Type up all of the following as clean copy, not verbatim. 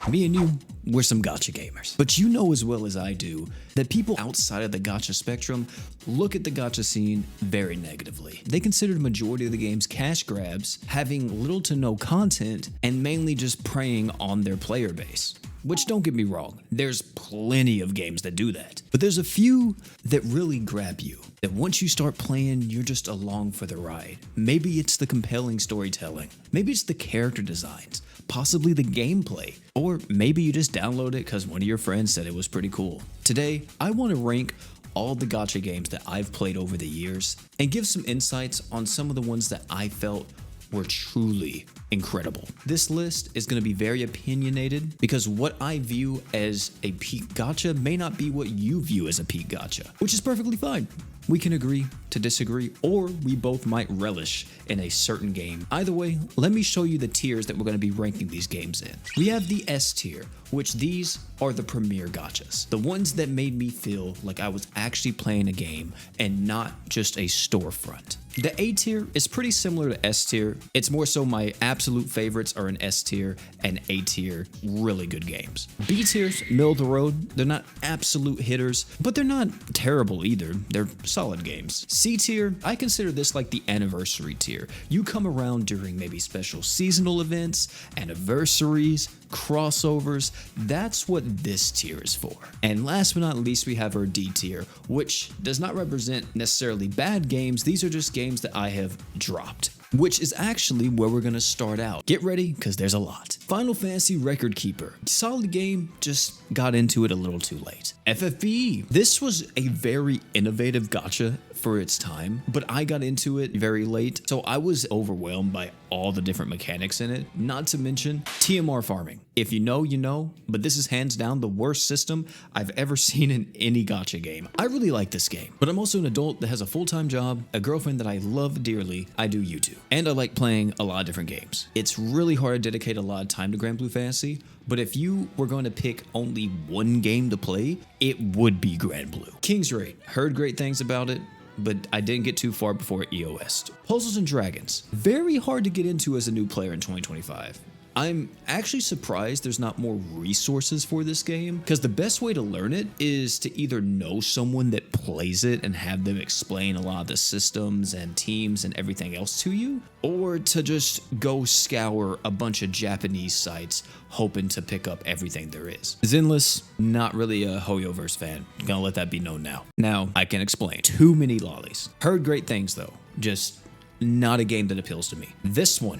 Me and you, we're some gacha gamers. But you know as well as I do that people outside of the gacha spectrum look at the gacha scene very negatively. They consider the majority of the games cash grabs, having little to no content, and mainly just preying on their player base. Which, don't get me wrong, there's plenty of games that do that. But there's a few that really grab you, that once you start playing, you're just along for the ride. Maybe it's the compelling storytelling. Maybe it's the character designs. Possibly the gameplay. Or maybe you just download it because one of your friends said it was pretty cool. Today, I want to rank all the gacha games that I've played over the years and give some insights on some of the ones that I felt were truly incredible. This list is going to be very opinionated because what I view as a peak gacha may not be what you view as a peak gacha, which is perfectly fine. We can agree to disagree, or we both might relish in a certain game. Either way, let me show you the tiers that we're going to be ranking these games in. We have the S tier, which these are the premier gachas. The ones that made me feel like I was actually playing a game and not just a storefront. The A tier is pretty similar to S tier. It's more so my absolute favorites are in S tier, and A tier, really good games. B tier's middle of the road. They're not absolute hitters, but they're not terrible either. They're solid games. C tier, I consider this like the anniversary tier. You come around during maybe special seasonal events, anniversaries, crossovers. That's what this tier is for. And last but not least, we have our D tier, which does not represent necessarily bad games. These are just games that I have dropped, which is actually where we're gonna start out. Get ready, because there's a lot. Final Fantasy Record Keeper. Solid game, just got into it a little too late. FFE. This was a very innovative gacha for its time, but I got into it very late, so I was overwhelmed by all the different mechanics in it, not to mention TMR farming. If you know, you know, but this is hands down the worst system I've ever seen in any gacha game. I really like this game, but I'm also an adult that has a full-time job, a girlfriend that I love dearly, I do YouTube, and I like playing a lot of different games. It's really hard to dedicate a lot of time to Grand Blue Fantasy, but if you were going to pick only one game to play, it would be Grand Blue. King's Raid. Heard great things about it, but I didn't get too far before EOS. Puzzles and Dragons. Very hard to get into as a new player in 2025. I'm actually surprised there's not more resources for this game, because the best way to learn it is to either know someone that plays it and have them explain a lot of the systems and teams and everything else to you, or to just go scour a bunch of Japanese sites hoping to pick up everything there is. Zenless, not really a Hoyoverse fan. Gonna let that be known now. Now, I can explain. Too many lollies. Heard great things though, just not a game that appeals to me. This one,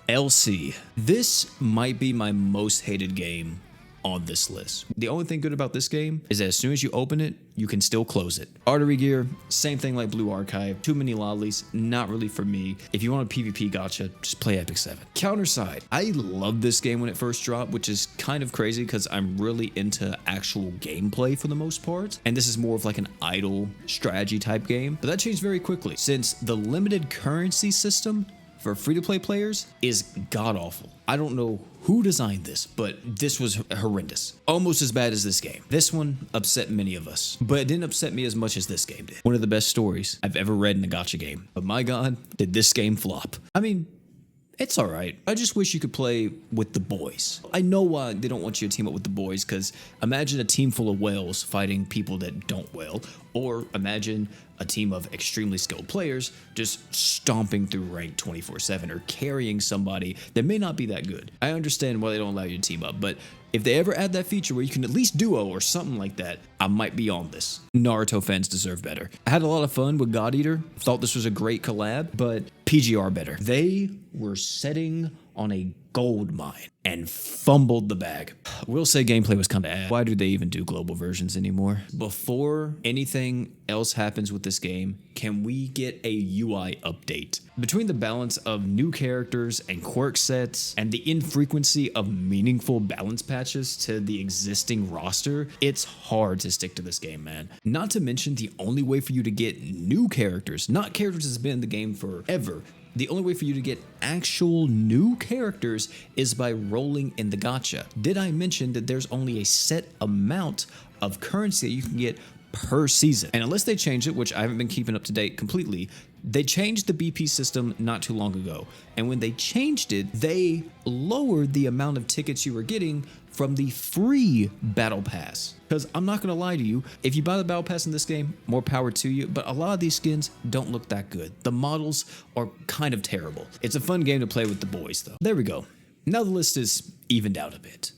LC. This might be my most hated game on this list. The only thing good about this game is that as soon as you open it, you can still close it. Artery Gear, same thing like Blue Archive. Too many lollies, not really for me. If you want a PvP gacha, just play Epic 7. Counterside. I loved this game when it first dropped, which is kind of crazy because I'm really into actual gameplay for the most part. And this is more of like an idle strategy type game. But that changed very quickly since the limited currency system for free-to-play players is god-awful. I don't know who designed this, but this was horrendous. Almost as bad as this game. This one upset many of us, but it didn't upset me as much as this game did. One of the best stories I've ever read in a gacha game. But my god, did this game flop. I mean, it's all right. I just wish you could play with the boys. I know why they don't want you to team up with the boys, because imagine a team full of whales fighting people that don't whale, or imagine a team of extremely skilled players just stomping through rank 24/7 or carrying somebody that may not be that good. I understand why they don't allow you to team up, but if they ever add that feature where you can at least duo or something like that, I might be on this. Naruto fans deserve better. I had a lot of fun with God Eater. Thought this was a great collab, but PGR better. They were setting on a gold mine and fumbled the bag. We'll say gameplay was kind of ass. Why do they even do global versions anymore? Before anything else happens with this game, can we get a UI update? Between the balance of new characters and quirk sets and the infrequency of meaningful balance patches to the existing roster, it's hard to stick to this game, man. Not to mention the only way for you to get new characters, not characters that's been in the game forever, the only way for you to get actual new characters is by rolling in the gacha. Did I mention that there's only a set amount of currency that you can get per season? And unless they change it, which I haven't been keeping up to date completely, They changed the BP system not too long ago, and when they changed it, they lowered the amount of tickets you were getting from the free battle pass. Because I'm not gonna lie to you, if you buy the battle pass in this game, more power to you, but a lot of these skins don't look that good. The models are kind of terrible. It's a fun game to play with the boys though. There we go. Now the list is evened out a bit.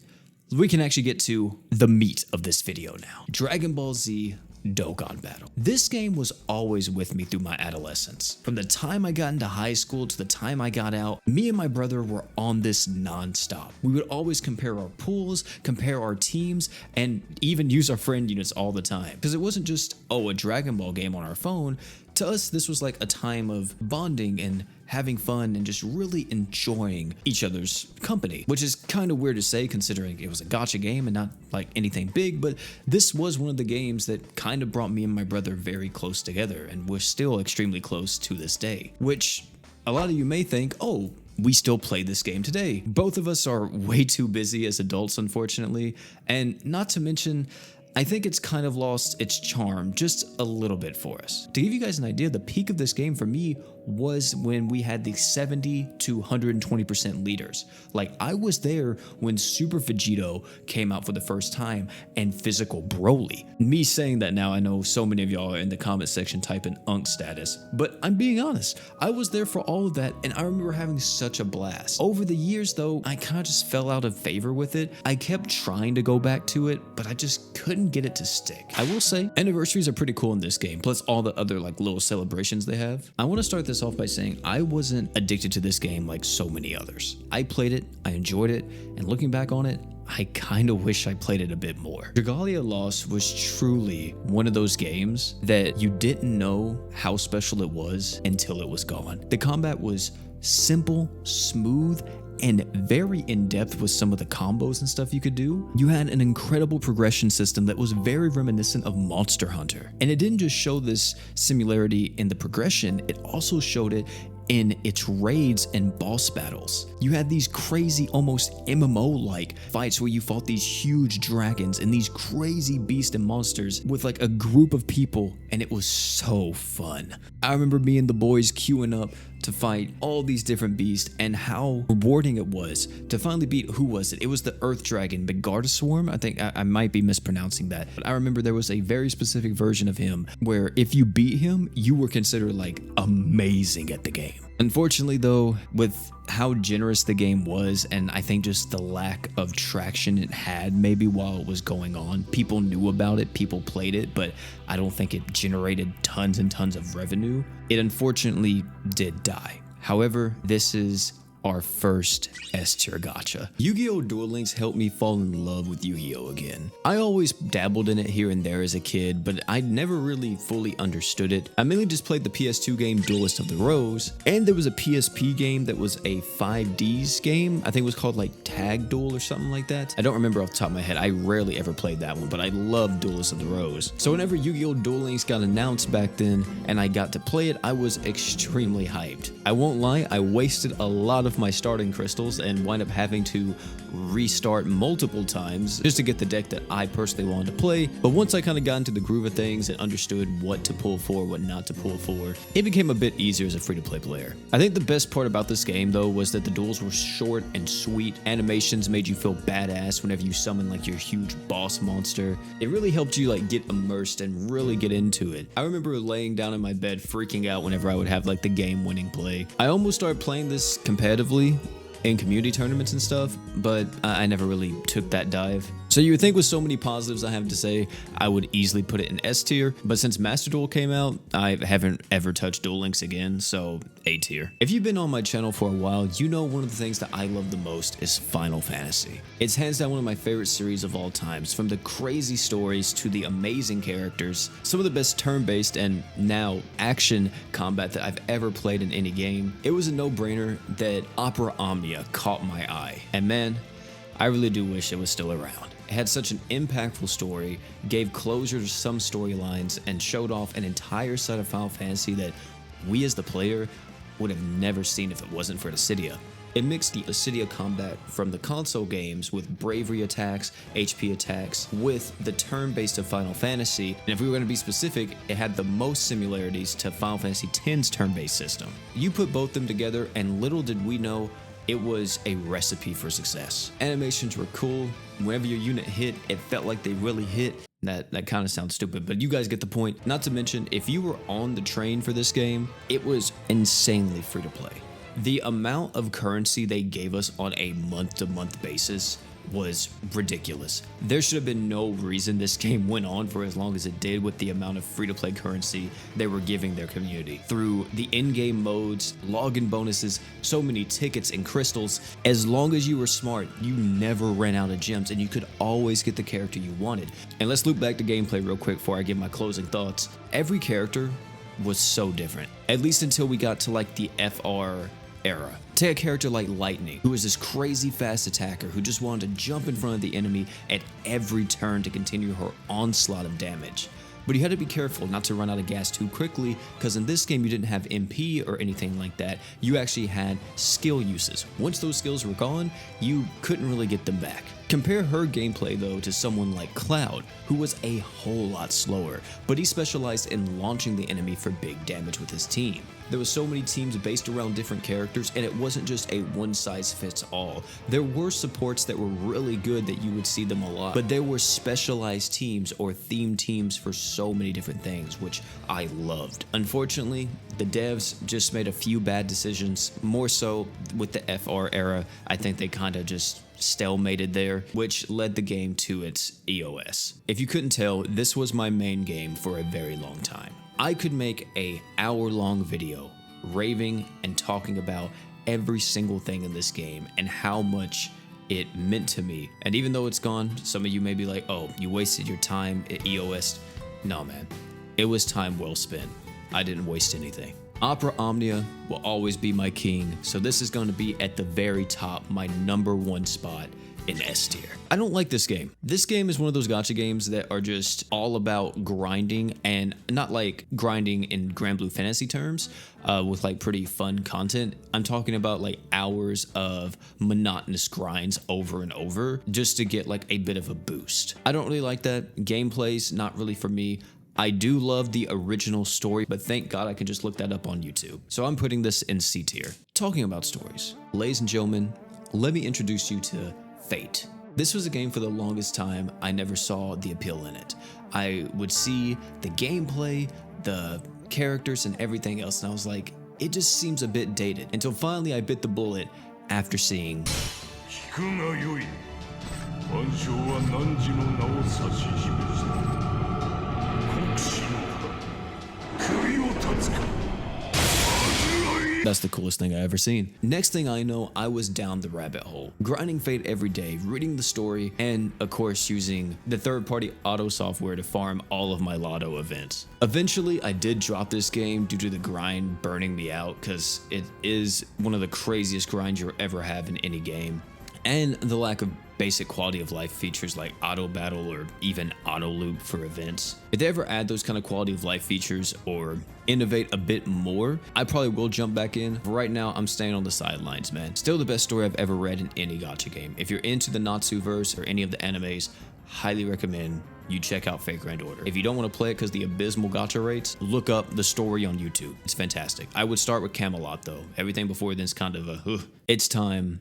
We can actually get to the meat of this video now. Dragon Ball Z Dokkan Battle. This game was always with me through my adolescence. From the time I got into high school to the time I got out, me and my brother were on this non-stop. We would always compare our pools, compare our teams, and even use our friend units all the time. Because it wasn't just, oh, a Dragon Ball game on our phone. To us, this was like a time of bonding and having fun and just really enjoying each other's company, which is kind of weird to say considering it was a gacha game and not like anything big, but this was one of the games that kind of brought me and my brother very close together, and we're still extremely close to this day, which a lot of you may think, oh, we still play this game today. Both of us are way too busy as adults, unfortunately, and not to mention, I think it's kind of lost its charm just a little bit for us. To give you guys an idea, the peak of this game for me was when we had the 70 to 120% leaders. Like, I was there when Super Vegito came out for the first time and Physical Broly. Me saying that now, I know so many of y'all are in the comment section typing unk status, but I'm being honest, I was there for all of that and I remember having such a blast. Over the years though, I kind of just fell out of favor with it. I kept trying to go back to it, but I just couldn't get it to stick. I will say, anniversaries are pretty cool in this game, plus all the other like little celebrations they have. I want to start this off by saying I wasn't addicted to this game like so many others. I played it, I enjoyed it, and looking back on it, I kind of wish I played it a bit more. Dragalia Lost was truly one of those games that you didn't know how special it was until it was gone. The combat was simple, smooth, and very in-depth with some of the combos and stuff you could do. You had an incredible progression system that was very reminiscent of Monster Hunter. And it didn't just show this similarity in the progression, it also showed it in its raids and boss battles. You had these crazy, almost MMO-like fights where you fought these huge dragons and these crazy beasts and monsters with like a group of people, and it was so fun. I remember me and the boys queuing up to fight all these different beasts and how rewarding it was to finally beat, who was it? It was the Earth Dragon, Megardesorm. I think I might be mispronouncing that. But I remember there was a very specific version of him where if you beat him, you were considered like amazing at the game. Unfortunately though, with how generous the game was, and I think just the lack of traction it had maybe while it was going on, people knew about it, people played it, but I don't think it generated tons and tons of revenue. It unfortunately did die. However, this is our first S-tier gacha. Yu-Gi-Oh! Duel Links helped me fall in love with Yu-Gi-Oh! Again. I always dabbled in it here and there as a kid, but I never really fully understood it. I mainly just played the PS2 game Duelist of the Rose, and there was a PSP game that was a 5Ds game. I think it was called like Tag Duel or something like that. I don't remember off the top of my head. I rarely ever played that one, but I loved Duelist of the Rose. So whenever Yu-Gi-Oh! Duel Links got announced back then and I got to play it, I was extremely hyped. I won't lie, I wasted a lot of my starting crystals and wind up having to restart multiple times just to get the deck that I personally wanted to play. But once I kind of got into the groove of things and understood what to pull for, what not to pull for, it became a bit easier as a free-to-play player. I think the best part about this game though was that the duels were short and sweet. Animations made you feel badass whenever you summon like your huge boss monster. It really helped you like get immersed and really get into it. I remember laying down in my bed freaking out whenever I would have like the game-winning play. I almost started playing this competitively in community tournaments and stuff, but I never really took that dive. So you would think with so many positives I have to say, I would easily put it in S tier, but since Master Duel came out, I haven't ever touched Duel Links again, so A tier. If you've been on my channel for a while, you know one of the things that I love the most is Final Fantasy. It's hands down one of my favorite series of all times, from the crazy stories to the amazing characters, some of the best turn-based and now action combat that I've ever played in any game. It was a no-brainer that Opera Omnia caught my eye, and man, I really do wish it was still around. It had such an impactful story, gave closure to some storylines, and showed off an entire side of Final Fantasy that we as the player would have never seen if it wasn't for Dissidia. It mixed the acidity of combat from the console games with bravery attacks, HP attacks, with the turn-based of Final Fantasy, and if we were going to be specific, it had the most similarities to Final Fantasy X's turn-based system. You put both them together, and little did we know, it was a recipe for success. Animations were cool. Whenever your unit hit, it felt like they really hit. That kind of sounds stupid, but you guys get the point. Not to mention, if you were on the train for this game, it was insanely free to play. The amount of currency they gave us on a month-to-month basis was ridiculous. There should have been no reason this game went on for as long as it did with the amount of free-to-play currency they were giving their community. Through the in-game modes, login bonuses, so many tickets and crystals, as long as you were smart, you never ran out of gems and you could always get the character you wanted. And let's loop back to gameplay real quick before I give my closing thoughts. Every character was so different, at least until we got to like the FR era. Take a character like Lightning, who is this crazy fast attacker who just wanted to jump in front of the enemy at every turn to continue her onslaught of damage. But you had to be careful not to run out of gas too quickly, because in this game you didn't have MP or anything like that. You actually had skill uses. Once those skills were gone, you couldn't really get them back. Compare her gameplay though to someone like Cloud, who was a whole lot slower, but he specialized in launching the enemy for big damage with his team. There were so many teams based around different characters, and it wasn't just a one-size-fits-all. There were supports that were really good that you would see them a lot, but there were specialized teams or themed teams for so many different things, which I loved. Unfortunately, the devs just made a few bad decisions, more so with the FR era. I think they kind of just stalemated there, which led the game to its EOS. If you couldn't tell, this was my main game for a very long time. I could make a hour-long video raving and talking about every single thing in this game and how much it meant to me. And even though it's gone, some of you may be like, oh, you wasted your time at EOS. No, man, it was time well spent. I didn't waste anything. Opera Omnia will always be my king, so this is going to be at the very top, my #1 spot in S tier. I don't like this game. This game is one of those gacha games that are just all about grinding, and not like grinding in Grand Blue Fantasy terms, with like pretty fun content. I'm talking about like hours of monotonous grinds over and over just to get like a bit of a boost. I don't really like that. Gameplay's not really for me. I do love the original story, but thank God I can just look that up on YouTube. So I'm putting this in C tier. Talking about stories, ladies and gentlemen, let me introduce you to Fate. This was a game for the longest time I never saw the appeal in it. I would see the gameplay, the characters, and everything else, and I was like, it just seems a bit dated. Until finally I bit the bullet after seeing That's the coolest thing I ever seen. Next thing I know, I was down the rabbit hole, grinding Fate every day, reading the story, and of course using the third-party auto software to farm all of my lotto events. Eventually, I did drop this game due to the grind burning me out, because it is one of the craziest grinds you'll ever have in any game, and the lack of basic quality of life features like auto battle or even auto loop for events. If they ever add those kind of quality of life features or innovate a bit more, I probably will jump back in. But right now, I'm staying on the sidelines, man. Still the best story I've ever read in any gacha game. If you're into the Natsu-verse or any of the animes, highly recommend you check out Fate Grand Order. If you don't want to play it because the abysmal gacha rates, look up the story on YouTube. It's fantastic. I would start with Camelot though. Everything before then is kind of a, It's time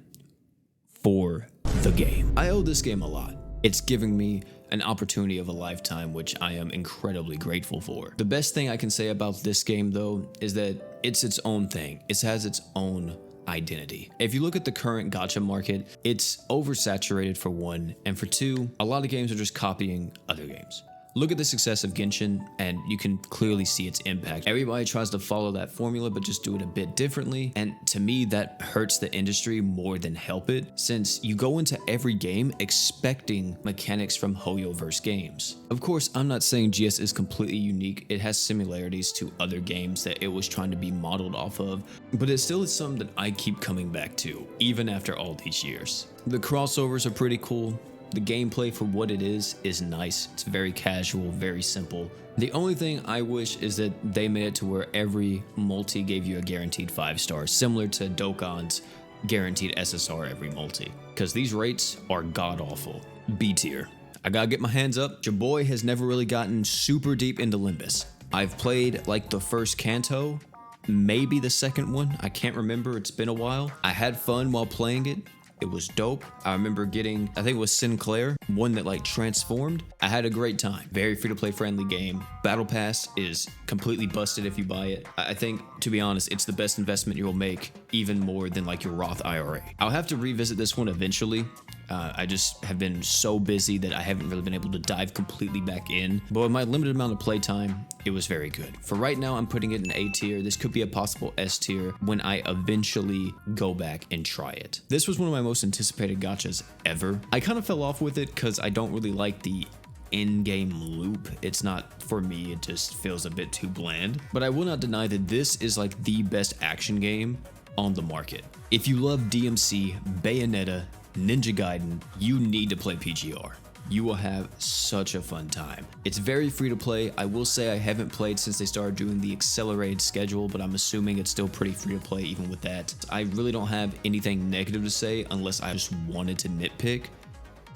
for the game. I owe this game a lot. It's giving me an opportunity of a lifetime, which I am incredibly grateful for. The best thing I can say about this game though is that it's its own thing. It has its own identity. If you look at the current gacha market, it's oversaturated for one, and for two, a lot of games are just copying other games. Look at the success of Genshin, and you can clearly see its impact. Everybody tries to follow that formula, but just do it a bit differently. And to me, that hurts the industry more than help it, since you go into every game expecting mechanics from Hoyoverse games. Of course, I'm not saying GS is completely unique. It has similarities to other games that it was trying to be modeled off of, but it still is something that I keep coming back to, even after all these years. The crossovers are pretty cool. The gameplay for what it is nice. It's very casual, very simple. The only thing I wish is that they made it to where every multi gave you a guaranteed 5 stars, similar to Dokkan's guaranteed SSR every multi, because these rates are god-awful. B tier. I gotta get my hands up. Your boy has never really gotten super deep into Limbus. I've played like the first Kanto, maybe the second one. I can't remember, it's been a while. I had fun while playing it. It was dope. I remember getting, I think it was Sinclair, one that like transformed. I had a great time. Very free-to-play friendly game. Battle Pass is completely busted if you buy it. I think, to be honest, it's the best investment you'll make, even more than like your Roth IRA. I'll have to revisit this one eventually. I just have been so busy that I haven't really been able to dive completely back in. But with my limited amount of playtime, it was very good. For right now, I'm putting it in A tier. This could be a possible S tier when I eventually go back and try it. This was one of my most anticipated gachas ever. I kind of fell off with it because I don't really like the in-game loop. It's not for me, it just feels a bit too bland. But I will not deny that this is like the best action game on the market. If you love DMC, Bayonetta, Ninja Gaiden, you need to play PGR. You will have such a fun time. It's very free to play. I will say I haven't played since they started doing the accelerated schedule, but I'm assuming it's still pretty free to play even with that. I really don't have anything negative to say unless I just wanted to nitpick.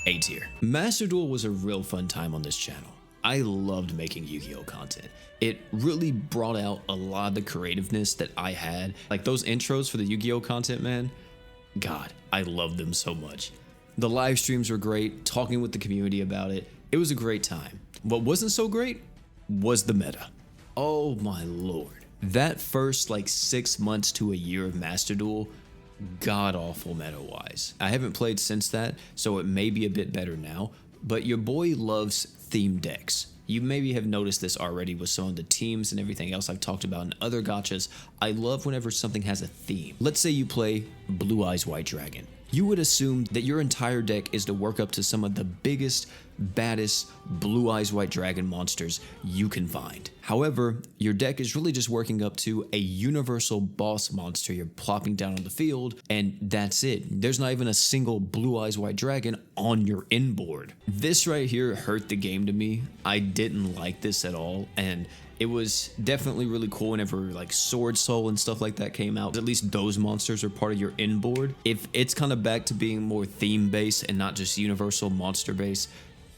A tier. Master Duel was a real fun time on this channel. I loved making Yu-Gi-Oh content. It really brought out a lot of the creativeness that I had. Like those intros for the Yu-Gi-Oh content, man. God, I love them so much. The live streams were great, talking with the community about it. It was a great time. What wasn't so great was the meta. Oh my lord. That first like 6 months to a year of Master Duel, god-awful meta-wise. I haven't played since that, so it may be a bit better now, but your boy loves theme decks. You maybe have noticed this already with some of the teams and everything else I've talked about in other gachas. I love whenever something has a theme. Let's say you play Blue Eyes White Dragon. You would assume that your entire deck is to work up to some of the biggest, baddest Blue Eyes White Dragon monsters you can find. However, your deck is really just working up to a universal boss monster you're plopping down on the field, and that's it. There's not even a single Blue Eyes White Dragon on your inboard. This right here hurt the game to me. I didn't like this at all, and it was definitely really cool whenever like Sword Soul and stuff like that came out. At least those monsters are part of your inboard. If it's kind of back to being more theme based and not just universal monster based,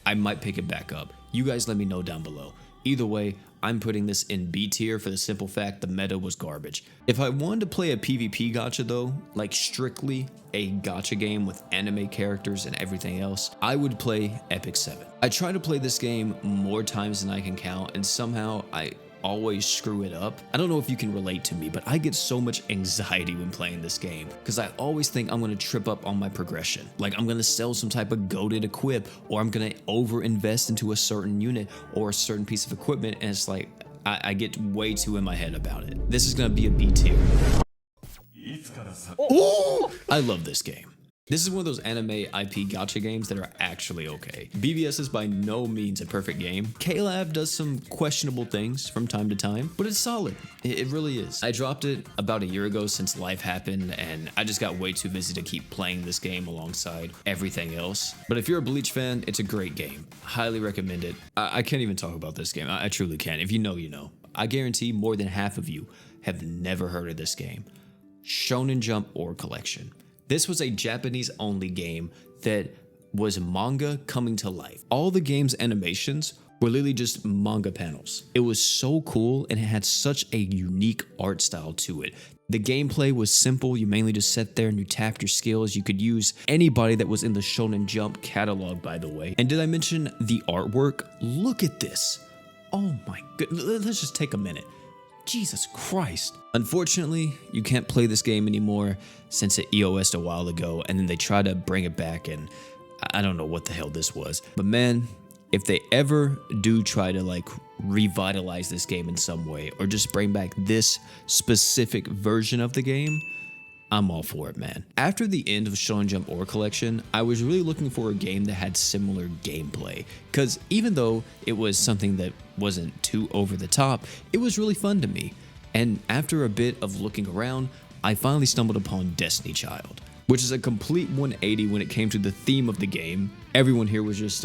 I might pick it back up. You guys let me know down below. Either way, I'm putting this in B tier for the simple fact the meta was garbage. If I wanted to play a PvP gacha though, like strictly a gacha game with anime characters and everything else, I would play Epic 7. I try to play this game more times than I can count, and somehow I always screw it up. I don't know if you can relate to me, but I get so much anxiety when playing this game because I always think I'm going to trip up on my progression. Like I'm going to sell some type of goated equip, or I'm going to over invest into a certain unit or a certain piece of equipment, and it's like I get way too in my head about it. This is going to be a B tier. Oh! I love this game. This is one of those anime IP gacha games that are actually okay. BVS is by no means a perfect game. KLab does some questionable things from time to time, but it's solid. It really is. I dropped it about a year ago since life happened, and I just got way too busy to keep playing this game alongside everything else. But if you're a Bleach fan, it's a great game. Highly recommend it. I can't even talk about this game. I truly can't. If you know, you know. I guarantee more than half of you have never heard of this game. Shonen Jump Ore Collection. This was a Japanese-only game that was manga coming to life. All the game's animations were literally just manga panels. It was so cool, and it had such a unique art style to it. The gameplay was simple. You mainly just sat there and you tapped your skills. You could use anybody that was in the Shonen Jump catalog, by the way. And did I mention the artwork? Look at this. Oh my goodness. Let's just take a minute. Jesus Christ. Unfortunately, you can't play this game anymore since it EOS'd a while ago, and then they tried to bring it back, and I don't know what the hell this was. But man, if they ever do try to like revitalize this game in some way, or just bring back this specific version of the game, I'm all for it, man. After the end of Shonen Jump Ore Collection, I was really looking for a game that had similar gameplay, because even though it was something that wasn't too over the top, it was really fun to me. And after a bit of looking around, I finally stumbled upon Destiny Child, which is a complete 180 when it came to the theme of the game. Everyone here was just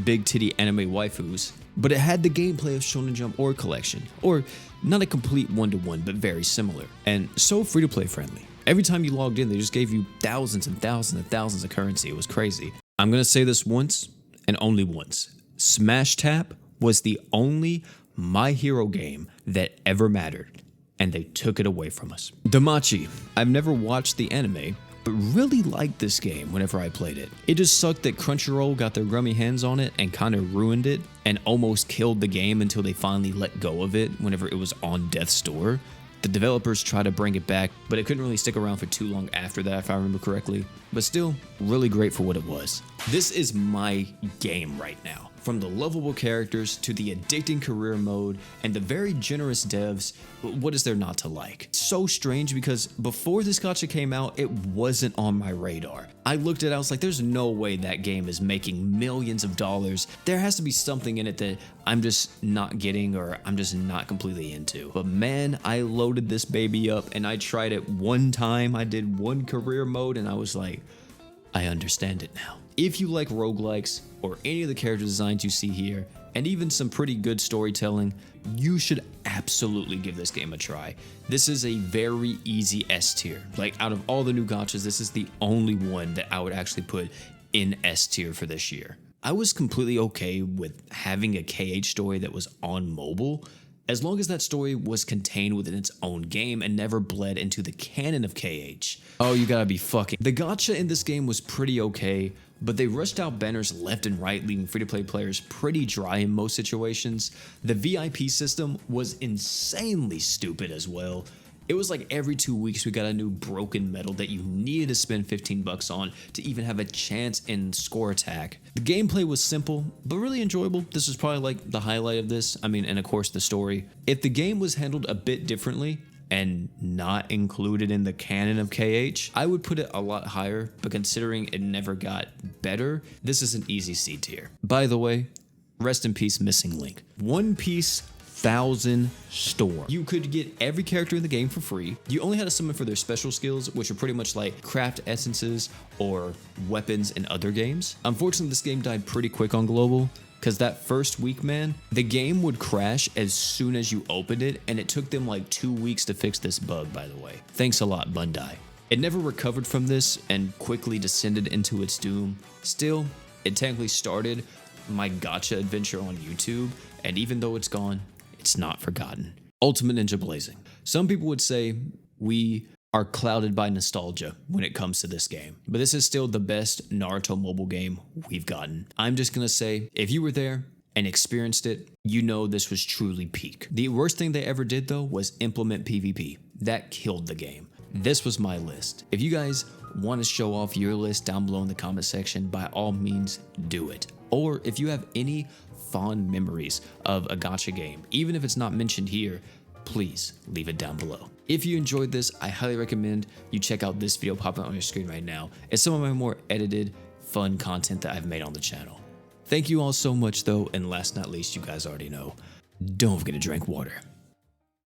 big titty anime waifus, but it had the gameplay of Shonen Jump Ore Collection, or not a complete one-to-one, but very similar, and so free-to-play friendly. Every time you logged in, they just gave you thousands and thousands and thousands of currency. It was crazy. I'm going to say this once and only once. Smash Tap was the only My Hero game that ever mattered, and they took it away from us. Damachi. I've never watched the anime, but really liked this game whenever I played it. It just sucked that Crunchyroll got their grummy hands on it and kind of ruined it and almost killed the game until they finally let go of it whenever it was on death's door. The developers tried to bring it back, but it couldn't really stick around for too long after that, if I remember correctly. But still, really great for what it was. This is my game right now. From the lovable characters to the addicting career mode and the very generous devs, what is there not to like? It's so strange because before this gacha came out, it wasn't on my radar. I looked at it, I was like, there's no way that game is making millions of dollars. There has to be something in it that I'm just not getting or I'm just not completely into. But man, I loaded this baby up and I tried it one time. I did one career mode and I was like, I understand it now. If you like roguelikes or any of the character designs you see here, and even some pretty good storytelling, you should absolutely give this game a try. This is a very easy S tier. Like out of all the new gachas, this is the only one that I would actually put in S tier for this year. I was completely okay with having a KH story that was on mobile, as long as that story was contained within its own game and never bled into the canon of KH. Oh, you gotta be fucking. The gacha in this game was pretty okay, but they rushed out banners left and right, leaving free-to-play players pretty dry in most situations. The VIP system was insanely stupid as well. It was like every 2 weeks we got a new broken medal that you needed to spend 15 bucks on to even have a chance in score attack. The gameplay was simple, but really enjoyable. This was probably like the highlight of this. I mean, and of course the story. If the game was handled a bit differently and not included in the canon of KH, I would put it a lot higher, but considering it never got better, this is an easy C tier. By the way, rest in peace Missing Link. One Piece 1000 Storm. You could get every character in the game for free. You only had to summon for their special skills, which are pretty much like craft essences or weapons in other games. Unfortunately, this game died pretty quick on global, because that first week, man, the game would crash as soon as you opened it, and it took them like 2 weeks to fix this bug, by the way. Thanks a lot, Bandai. It never recovered from this and quickly descended into its doom. Still, it technically started my gacha adventure on YouTube, and even though it's gone, it's not forgotten. Ultimate Ninja Blazing. Some people would say we are clouded by nostalgia when it comes to this game, but this is still the best Naruto mobile game we've gotten. I'm just gonna say, if you were there and experienced it, you know this was truly peak. The worst thing they ever did though was implement PvP. That killed the game. This was my list. If you guys want to show off your list down below in the comment section, by all means do it. Or if you have any fond memories of a gacha game, even if it's not mentioned here, please leave it down below. If you enjoyed this, I highly recommend you check out this video popping on your screen right now. It's some of my more edited, fun content that I've made on the channel. Thank you all so much though, and last but not least, you guys already know, don't forget to drink water.